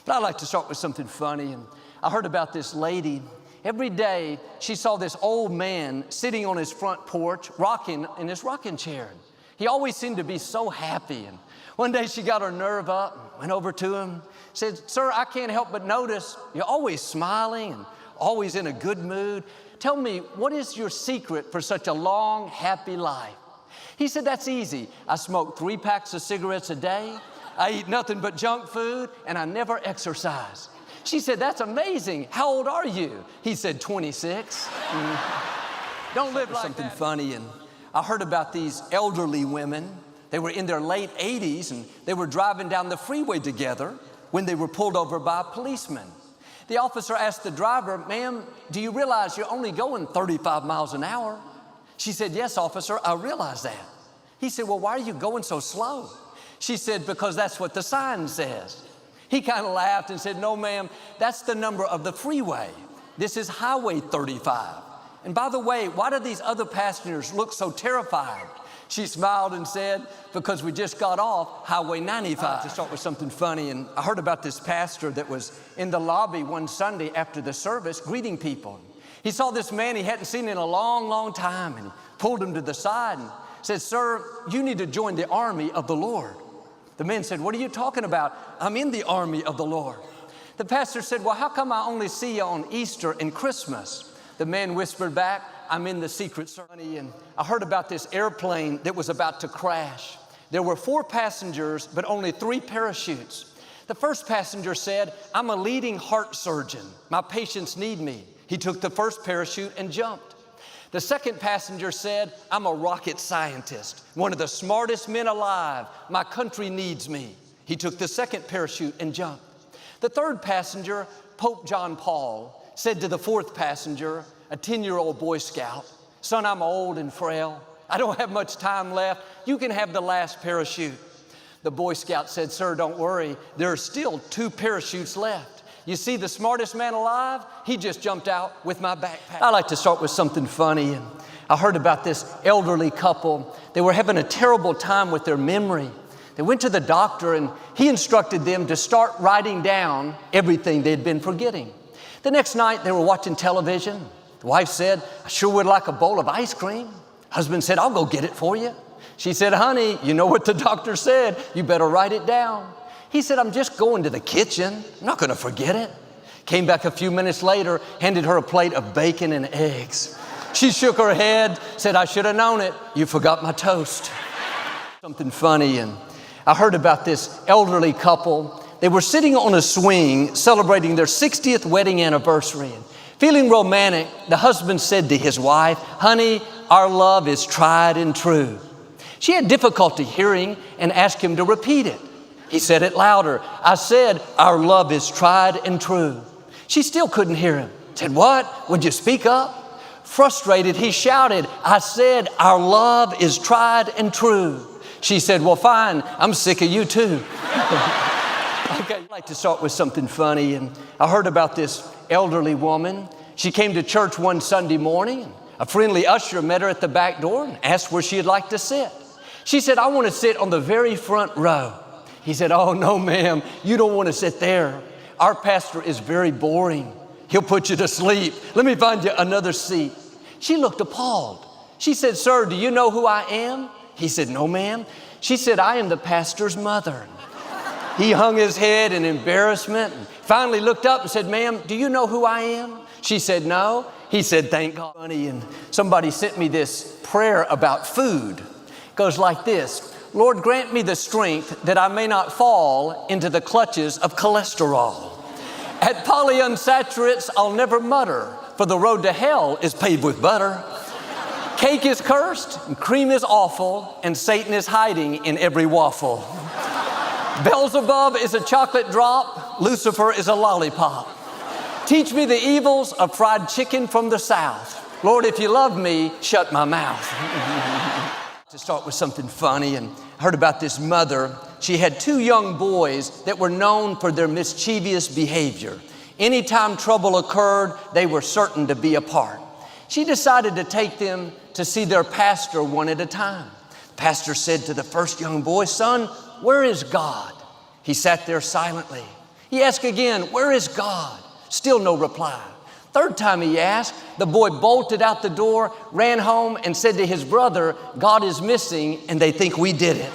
But I like to start with something funny. And I heard about this lady. Every day she saw this old man sitting on his front porch, rocking in his rocking chair. He always seemed to be so happy. And one day she got her nerve up, went over to him, said, "Sir, I can't help but notice you're always smiling and always in a good mood. Tell me, what is your secret for such a long, happy life?" He said, "That's easy. I smoke 3 packs of cigarettes a day. I eat nothing but junk food, and I never exercise." She said, "That's amazing. How old are you?" He said, 26. Don't live like something that. Funny. And I heard about these elderly women. They were in their late 80s, and they were driving down the freeway together when they were pulled over by a policeman. The officer asked the driver, "Ma'am, do you realize you're only going 35 miles an hour?" She said, "Yes, officer, I realize that." He said, "Well, why are you going so slow?" She said, "Because that's what the sign says." He kind of laughed and said, "No, ma'am, that's the number of the freeway. This is Highway 35. And by the way, why do these other passengers look so terrified?" She smiled and said, "Because we just got off Highway 95. To start with something funny, and I heard about this pastor that was in the lobby one Sunday after the service greeting people. He saw this man he hadn't seen in a long, long time, and he pulled him to the side and said, "Sir, you need to join the army of the Lord." The man said, "What are you talking about? I'm in the army of the Lord." The pastor said, "Well, how come I only see you on Easter and Christmas?" The man whispered back, "I'm in the secret service." And I heard about this airplane that was about to crash. There were 4 passengers, but only 3 parachutes. The first passenger said, "I'm a leading heart surgeon. My patients need me." He took the first parachute and jumped. The second passenger said, "I'm a rocket scientist, one of the smartest men alive. My country needs me." He took the second parachute and jumped. The third passenger, Pope John Paul, said to the fourth passenger, a 10-year-old Boy Scout, "Son, I'm old and frail. I don't have much time left. You can have the last parachute." The Boy Scout said, "Sir, don't worry. There are still 2 parachutes left. You see the smartest man alive? He just jumped out with my backpack." I like to start with something funny. And I heard about this elderly couple. They were having a terrible time with their memory. They went to the doctor, and he instructed them to start writing down everything they'd been forgetting. The next night, they were watching television. The wife said, "I sure would like a bowl of ice cream." Husband said, "I'll go get it for you." She said, "Honey, you know what the doctor said. You better write it down." He said, "I'm just going to the kitchen. I'm not going to forget it." Came back a few minutes later, handed her a plate of bacon and eggs. She shook her head, said, "I should have known it. You forgot my toast." Something funny. And I heard about this elderly couple. They were sitting on a swing celebrating their 60th wedding anniversary. And feeling romantic, the husband said to his wife, "Honey, our love is tried and true." She had difficulty hearing and asked him to repeat it. He said it louder. "I said, our love is tried and true." She still couldn't hear him. Said, "What? Would you speak up?" Frustrated, he shouted, "I said, our love is tried and true." She said, "Well, fine. I'm sick of you too." Okay, I'd like to start with something funny. And I heard about this elderly woman. She came to church one Sunday morning. A friendly usher met her at the back door and asked where she'd like to sit. She said, "I want to sit on the very front row." He said, "Oh, no, ma'am, you don't want to sit there. Our pastor is very boring. He'll put you to sleep. Let me find you another seat." She looked appalled. She said, "Sir, do you know who I am?" He said, "No, ma'am." She said, "I am the pastor's mother." He hung his head in embarrassment and finally looked up and said, "Ma'am, do you know who I am?" She said, "No." He said, "Thank God." And somebody sent me this prayer about food. It goes like this: "Lord, grant me the strength that I may not fall into the clutches of cholesterol. At polyunsaturates, I'll never mutter, for the road to hell is paved with butter. Cake is cursed, and cream is awful, and Satan is hiding in every waffle. Beelzebub is a chocolate drop, Lucifer is a lollipop. Teach me the evils of fried chicken from the South. Lord, if you love me, shut my mouth." To start with something funny, and I heard about this mother. She had 2 young boys that were known for their mischievous behavior. Anytime trouble occurred, they were certain to be a part. She decided to take them to see their pastor one at a time. The pastor said to the first young boy, "Son, where is God?" He sat there silently. He asked again, where is God? Still no reply. Third time he asked, the boy bolted out the door, ran home, and said to his brother, God is missing, and they think we did it.